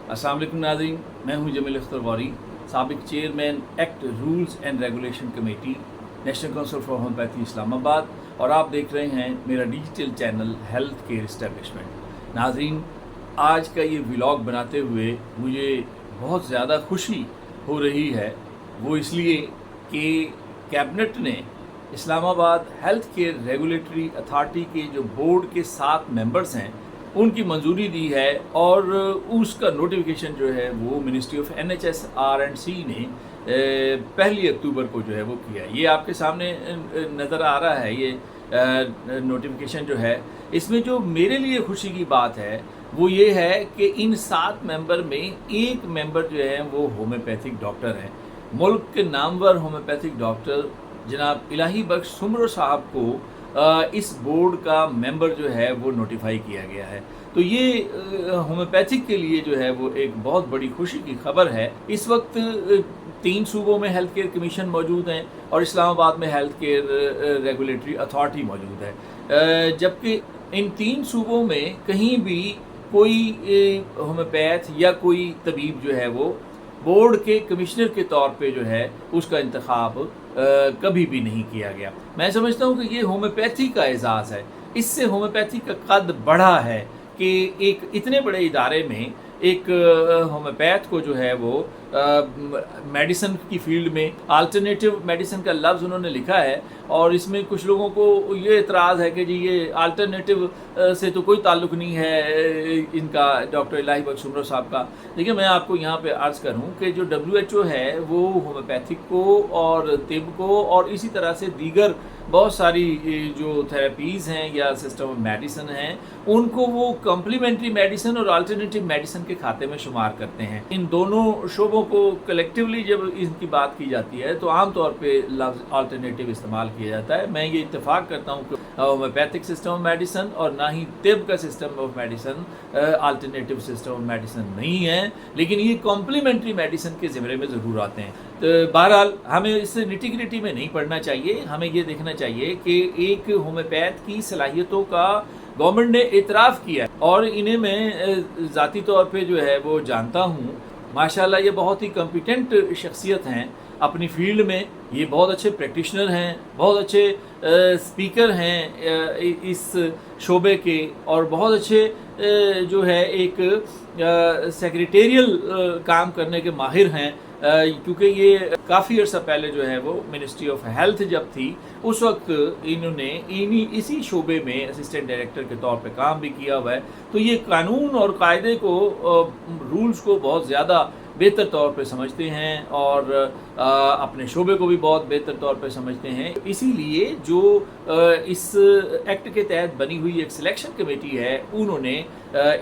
अस्सलाम वालेकुम नाज़रीन, मैं हूं जमील अख्तर गौरी, साबिक chairman act rules and regulation committee, national council for homeopathy Islamabad, और आप देख रहे हैं मेरा digital channel health care establishment. नाज़रीन, आज का ये व्लॉग बनाते हुए मुझे बहुत ज़्यादा खुशी हो रही है। वो इसलिए कि कैबिनेट ने Islamabad health care regulatory authority के जो बोर्ड के 7 मेंबर्स हैं उनकी मंजूरी दी है, और उसका नोटिफिकेशन जो है वो मिनिस्ट्री ऑफ NHS-R&C ने 1 अक्टूबर को जो है वो किया है। ये आपके सामने नज़र आ रहा है। ये नोटिफिकेशन जो है, इसमें जो मेरे लिए खुशी की बात है वो ये है कि इन 7 मेंबर में एक मेंबर जो है वो होम्योपैथिक डॉक्टर हैं। मुल्क के नामवर होम्योपैथिक डॉक्टर जनाब इलाही बख्श सुमरो साहब को इस बोर्ड का मेंबर जो है वो नोटिफाई किया गया है। तो ये होम्योपैथिक के लिए जो है वो एक बहुत बड़ी खुशी की खबर है। इस वक्त 3 सूबों में हेल्थ केयर कमीशन मौजूद हैं और इस्लामाबाद में हेल्थ केयर रेगुलेटरी अथॉरिटी मौजूद है, जबकि इन 3 सूबों में कहीं भी कोई होम्योपैथ या कोई तबीब जो है वो बोर्ड के कमिश्नर के तौर पे जो है उसका इंतखाब कभी भी नहीं किया गया। मैं समझता हूँ कि ये होम्योपैथी का एजाज़ है। इससे होम्योपैथी का कद बढ़ा है कि एक इतने बड़े इदारे में एक होम्योपैथ को जो है वो मेडिसिन की फील्ड में अल्टरनेटिव मेडिसिन का लफ्ज़ उन्होंने लिखा है, और इसमें कुछ लोगों को ये एतराज़ है कि जी ये अल्टरनेटिव से तो कोई ताल्लुक़ नहीं है इनका, डॉक्टर इलाही बख्श सुमरो साहब का। देखिए, मैं आपको यहाँ पे अर्ज़ करूँ कि जो WHO है वो होम्योपैथिक को और तिब को और इसी तरह से दीगर बहुत सारी जो थेरेपीज़ हैं या सिस्टम ऑफ मेडिसिन हैं उनको वो कम्प्लीमेंट्री मेडिसिन और अल्टरनेटिव मेडिसिन के खाते में शुमार करते हैं। इन दोनों शोबों को कलेक्टिवली जब इनकी बात की जाती है तो आम तौर पे लफ्ज़ अल्टरनेटिव इस्तेमाल किया जाता है। मैं ये इत्तेफाक करता हूँ कि होम्योपैथिक सिस्टम ऑफ मेडिसिन और ना ही तिब का system of medicine alternative system of medicine नहीं है, लेकिन ये कॉम्प्लीमेंट्री मेडिसिन के ज़िम्मे में ज़रूर आते हैं। तो बहरहाल हमें इससे निटी ग्रिटी में नहीं पढ़ना चाहिए। हमें ये देखना चाहिए कि एक होम्योपैथ की सलाहियतों का गवर्नमेंट ने इतराफ़ किया है, और इन्हें मैं ज़ाती तौर पे जो है वो जानता हूँ। माशाल्लाह ये बहुत ही कॉम्पिटेंट शख्सियत हैं अपनी फील्ड में। ये बहुत अच्छे प्रैक्टिशनर हैं, बहुत अच्छे स्पीकर हैं इस शोबे के, और बहुत अच्छे जो है एक सेक्रेटेरियल काम करने के माहिर हैं, क्योंकि ये काफ़ी अर्सा पहले जो है वो मिनिस्ट्री ऑफ हेल्थ जब थी उस वक्त इन्होंने इसी शोबे में असिस्टेंट डायरेक्टर के तौर पे काम भी किया हुआ है। तो ये कानून और कायदे को, रूल्स को बहुत ज़्यादा बेहतर तौर पे समझते हैं और अपने शोबे को भी बहुत बेहतर तौर पे समझते हैं। इसीलिए जो इस एक्ट के तहत बनी हुई एक सिलेक्शन कमेटी है उन्होंने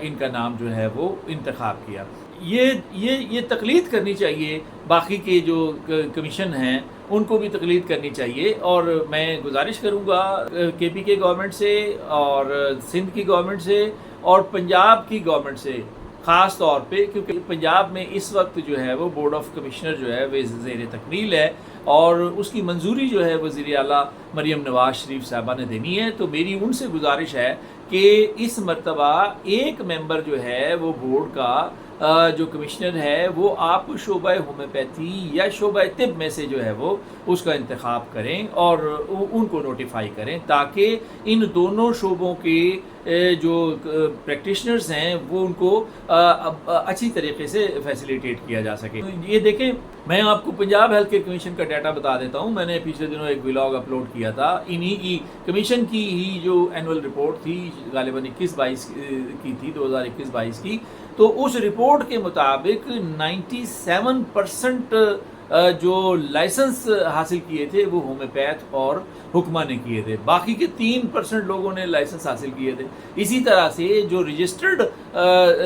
इनका नाम जो है वो इंतखाब किया। ये तकलीद करनी चाहिए, बाकी के जो कमीशन हैं उनको भी तकलीद करनी चाहिए। और मैं गुजारिश करूँगा KPK गवर्नमेंट से और सिंध की गवर्नमेंट से और पंजाब की गवर्नमेंट से ख़ास तौर पे, क्योंकि पंजाब में इस वक्त जो है वो बोर्ड ऑफ कमिश्नर जो है वो ज़ेर तकमील है और उसकी मंजूरी जो है वज़ीर आला मरियम नवाज़ शरीफ साहबा ने देनी है। तो मेरी उनसे गुजारिश है कि इस मरतबा एक मेंबर जो है वो बोर्ड का जो कमिश्नर है वो आप शोबा होम्योपैथी या शोबा तिब में से जो है वो उसका इंतखाब करें और उनको नोटिफाई करें, ताकि इन दोनों शोबों के जो प्रैक्टिशनर्स हैं वो उनको अच्छी तरीके से फैसिलिटेट किया जा सके। तो ये देखें, मैं आपको पंजाब हेल्थ केयर कमीशन का डाटा बता देता हूँ। मैंने पिछले दिनों एक व्लॉग अपलोड किया था, इन्हीं की कमीशन की ही जो एनुअल रिपोर्ट थी, गालिबन 21-22 की थी, 2021-22 की। तो उस रिपोर्ट के मुताबिक 97% जो लाइसेंस हासिल किए थे वो होम्योपैथ और हुक्मा ने किए थे, बाकी के 3% लोगों ने लाइसेंस हासिल किए थे। इसी तरह से जो रजिस्टर्ड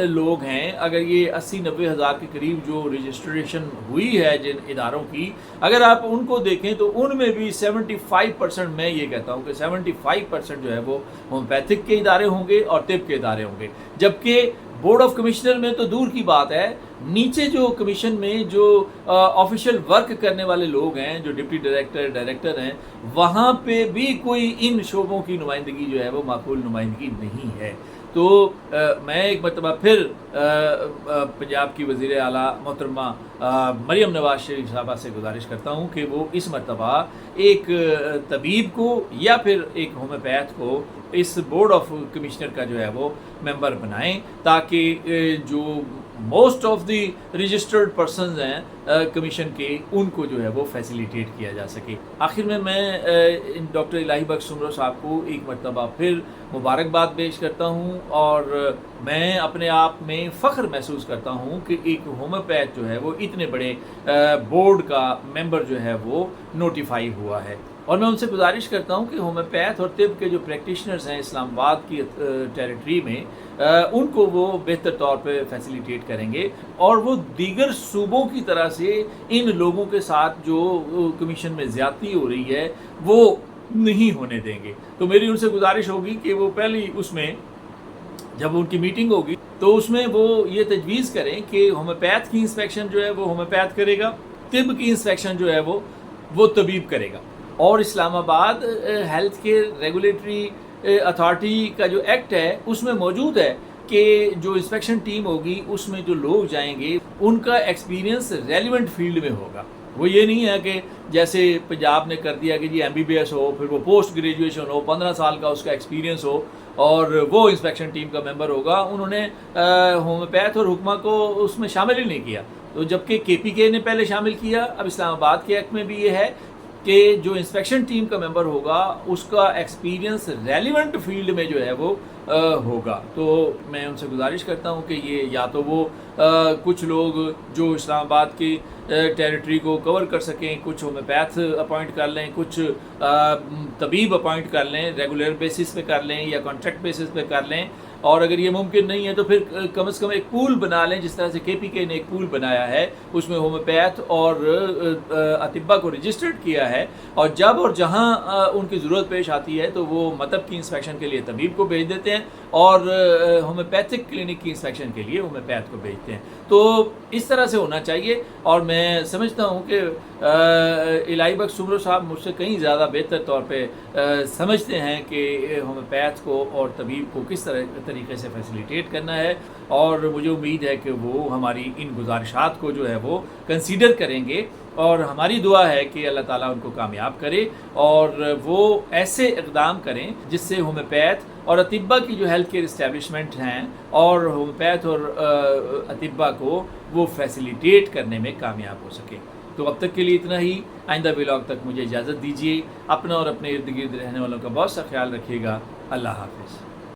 लोग हैं, अगर ये 80-90 हज़ार के करीब जो रजिस्ट्रेशन हुई है जिन इदारों की, अगर आप उनको देखें तो उनमें भी 75%, मैं ये कहता हूँ कि 75% जो है वो होम्योपैथिक के इदारे होंगे और तिब के इदारे होंगे। जबकि बोर्ड ऑफ कमिश्नर में तो दूर की बात है, नीचे जो कमीशन में जो ऑफिशियल वर्क करने वाले लोग हैं, जो डिप्टी डायरेक्टर हैं, वहाँ पे भी कोई इन शोबों की नुमाइंदगी जो है वो माकूल नुमाइंदगी नहीं है। तो मैं एक मरतबा फिर पंजाब की वज़ीर आला मोहतरमा मरियम नवाज शरीफ साहबा से गुजारिश करता हूँ कि वो इस मरतबा एक तबीब को या फिर एक होम्योपैथ को इस बोर्ड ऑफ कमिश्नर का जो है वो मेंबर बनाएं, ताकि जो most of the registered persons हैं कमीशन के, उनको जो है वो फैसिलिटेट किया जा सके। आखिर में मैं डॉक्टर इलाही बख्श सुमरो साहब को एक मरतबा फिर मुबारकबाद पेश करता हूँ, और मैं अपने आप में फ़ख्र महसूस करता हूँ कि एक होम्योपैथ जो है वो इतने बड़े बोर्ड का मेंबर जो है वो नोटिफाई हुआ है। और मैं उनसे गुजारिश करता हूँ कि होम्योपैथ और तिब के जो प्रैक्टिशनर्स हैं इस्लामाबाद की टेरिटरी में, उनको वो बेहतर तौर पे फैसिलिटेट करेंगे, और वो दीगर सूबों की तरह से इन लोगों के साथ जो कमीशन में ज़्यादती हो रही है वो नहीं होने देंगे। तो मेरी उनसे गुजारिश होगी कि वो पहली उसमें जब उनकी मीटिंग होगी तो उसमें वो ये तजवीज़ करें कि होम्योपैथ की इंस्पेक्शन जो है वो होम्योपैथ करेगा, तिब की इंस्पेक्शन जो है वो तबीब करेगा। और Islamabad health care regulatory authority का जो एक्ट है उसमें मौजूद है कि जो इंस्पेक्शन टीम होगी उसमें जो लोग जाएंगे उनका एक्सपीरियंस रेलिवेंट फील्ड में होगा। वो ये नहीं है कि जैसे पंजाब ने कर दिया कि जी MBBS हो, फिर वो पोस्ट ग्रेजुएशन हो, 15 साल का उसका एक्सपीरियंस हो और वो इंस्पेक्शन टीम का मेंबर होगा। उन्होंने होम्योपैथ और हुक्मा को उसमें शामिल ही नहीं किया। तो जबकि KPK ने पहले शामिल किया, अब इस्लामाबाद के एक्ट में भी ये है कि जो इंस्पेक्शन टीम का मेंबर होगा उसका एक्सपीरियंस रेलिवेंट फील्ड में जो है वो होगा। तो मैं उनसे गुजारिश करता हूँ कि ये या तो वो कुछ लोग जो इस्लामाबाद की टेरिटरी को कवर कर सकें, कुछ होम्योपैथ अपॉइंट कर लें, कुछ तबीब अपॉइंट कर लें, रेगुलर बेसिस पे कर लें या कॉन्ट्रैक्ट बेसिस पे कर लें, और अगर ये मुमकिन नहीं है तो फिर कम से कम एक पूल बना लें, जिस तरह से KPK ने एक पूल बनाया है, उसमें होम्योपैथ और अतिब्बा को रजिस्टर्ड किया है, और जब और जहाँ उनकी ज़रूरत पेश आती है तो वो मतब की इंस्पेक्शन के लिए तबीब को भेज देते हैं और होम्योपैथिक क्लिनिक की इंस्पेक्शन के लिए होम्योपैथ को भेजते हैं। तो इस तरह से होना चाहिए, और मैं समझता हूँ कि इलाही बख्श सुमरो साहब मुझसे कहीं ज़्यादा बेहतर तौर पे समझते हैं कि होम्योपैथ को और तबीब को किस तरीके से फैसिलिटेट करना है, और मुझे उम्मीद है कि वो हमारी इन गुजारिशात को जो है वो कंसीडर करेंगे, और हमारी दुआ है कि अल्लाह ताला उनको कामयाब करे और वो ऐसे इक़दाम करें जिससे होम्योपैथ और अतिब्बा की जो हेल्थ केयर इस्टेब्लिशमेंट हैं और होम्योपैथ और अतिब्बा को वो फैसिलिटेट करने में कामयाब हो सके। तो अब तक के लिए इतना ही। आइंदा व्लॉग तक मुझे इजाज़त दीजिए। अपना और अपने इर्द गिर्द रहने वालों का बहुत सा ख्याल रखिएगा। अल्लाह हाफ़िज़।